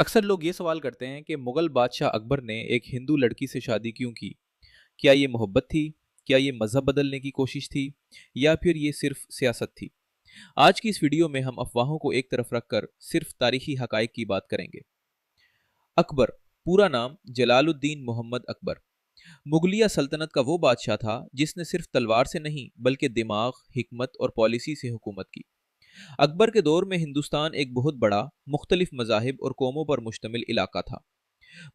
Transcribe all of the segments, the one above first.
अक्सर लोग ये सवाल करते हैं कि मुगल बादशाह अकबर ने एक हिंदू लड़की से शादी क्यों की। क्या ये मोहब्बत थी? क्या ये मजहब बदलने की कोशिश थी? या फिर ये सिर्फ सियासत थी? आज की इस वीडियो में हम अफवाहों को एक तरफ रखकर सिर्फ तारीखी हकाइक की बात करेंगे। अकबर, पूरा नाम जलालुद्दीन मोहम्मद अकबर, मुगलिया सल्तनत का वो बादशाह था जिसने सिर्फ तलवार से नहीं बल्कि दिमाग, हिकमत और पॉलिसी से हुकूमत की। अकबर के दौर में हिंदुस्तान एक बहुत बड़ा, मुख्तलिफ मजाहिब और कौमों पर मुश्तमिल इलाका था।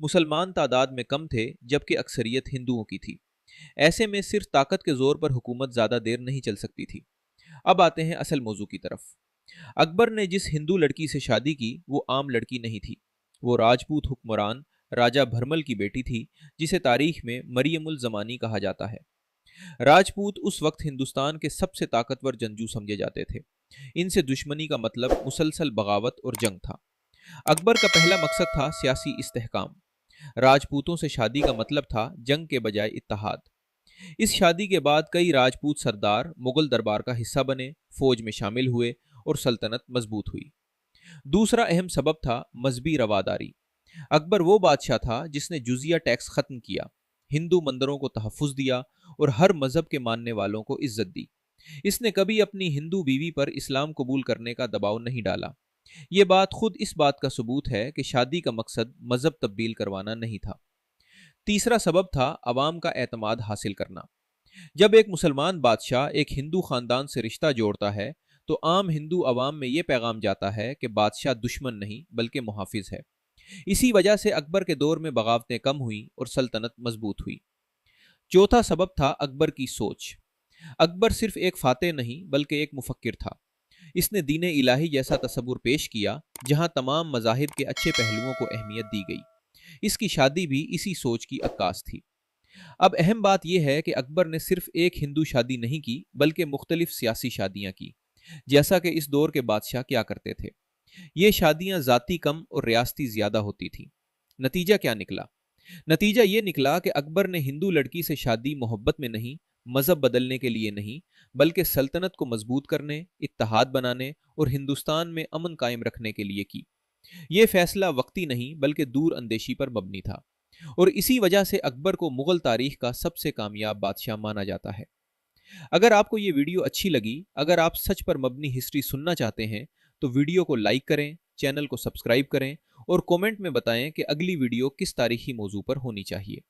मुसलमान तादाद में कम थे जबकि अक्सरियत हिंदुओं की थी। ऐसे में सिर्फ ताकत के जोर पर हुकूमत ज्यादा देर नहीं चल सकती थी। अब आते हैं असल मौजू की तरफ। अकबर ने जिस हिंदू लड़की से शादी की वो आम लड़की नहीं थी। वो राजपूत हुक्मरान राजा भरमल की बेटी थी, जिसे तारीख में मरियमुल जमानी कहा जाता है। राजपूत उस वक्त हिंदुस्तान के सबसे ताकतवर जंगजू समझे जाते थे। इनसे दुश्मनी का मतलब मुसलसल बगावत और जंग था। अकबर का पहला मकसद था सियासी इस्तेहकाम। राजपूतों से शादी का मतलब था जंग के बजाय इत्तेहाद। इस शादी के बाद कई राजपूत सरदार मुगल दरबार का हिस्सा बने, फौज में शामिल हुए और सल्तनत मजबूत हुई। दूसरा अहम सबब था मजहबी रवादारी। अकबर वो बादशाह था जिसने जुजिया टैक्स खत्म किया, हिंदू मंदिरों को तहफ़्फ़ुज़ दिया और हर मजहब के मानने वालों को इज्जत दी। इसने कभी अपनी हिंदू बीवी पर इस्लाम कबूल करने का दबाव नहीं डाला। ये बात खुद इस बात का सबूत है कि शादी का मकसद मजहब तब्दील करवाना नहीं था। तीसरा सबब था अवाम का एतमाद हासिल करना। जब एक मुसलमान बादशाह एक हिंदू खानदान से रिश्ता जोड़ता है तो आम हिंदू अवाम में यह पैगाम जाता है कि बादशाह दुश्मन नहीं बल्कि मुहाफिज है। इसी वजह से अकबर के दौर में बगावतें कम हुई और सल्तनत मजबूत हुई। चौथा सबब था अकबर की सोच। अकबर सिर्फ एक फातेह नहीं बल्कि एक मुफक्किर था। इसने दीन इलाही जैसा तसव्वुर पेश किया जहां तमाम मजाहिब के अच्छे पहलुओं को अहमियत दी गई। इसकी शादी भी इसी सोच की अक्कास थी। अब अहम बात यह है कि अकबर ने सिर्फ एक हिंदू शादी नहीं की बल्कि मुख्तलिफ सियासी शादियां की। जैसा कि इस दौर के बादशाह क्या करते थे, ये शादियां जाति कम और रियासती ज्यादा होती थी। नतीजा क्या निकला? नतीजा ये निकला कि अकबर ने हिंदू लड़की से शादी मोहब्बत में नहीं, मजहब बदलने के लिए नहीं, बल्कि सल्तनत को मजबूत करने, इत्तेहाद बनाने और हिंदुस्तान में अमन कायम रखने के लिए की। यह फैसला वक्ती नहीं बल्कि दूर अंदेशी पर मबनी था और इसी वजह से अकबर को मुगल तारीख का सबसे कामयाब बादशाह माना जाता है। अगर आपको ये वीडियो अच्छी लगी, अगर आप सच पर मबनी हिस्ट्री सुनना चाहते हैं तो वीडियो को लाइक करें, चैनल को सब्सक्राइब करें और कमेंट में बताएं कि अगली वीडियो किस तारीखी मौजू पर होनी चाहिए।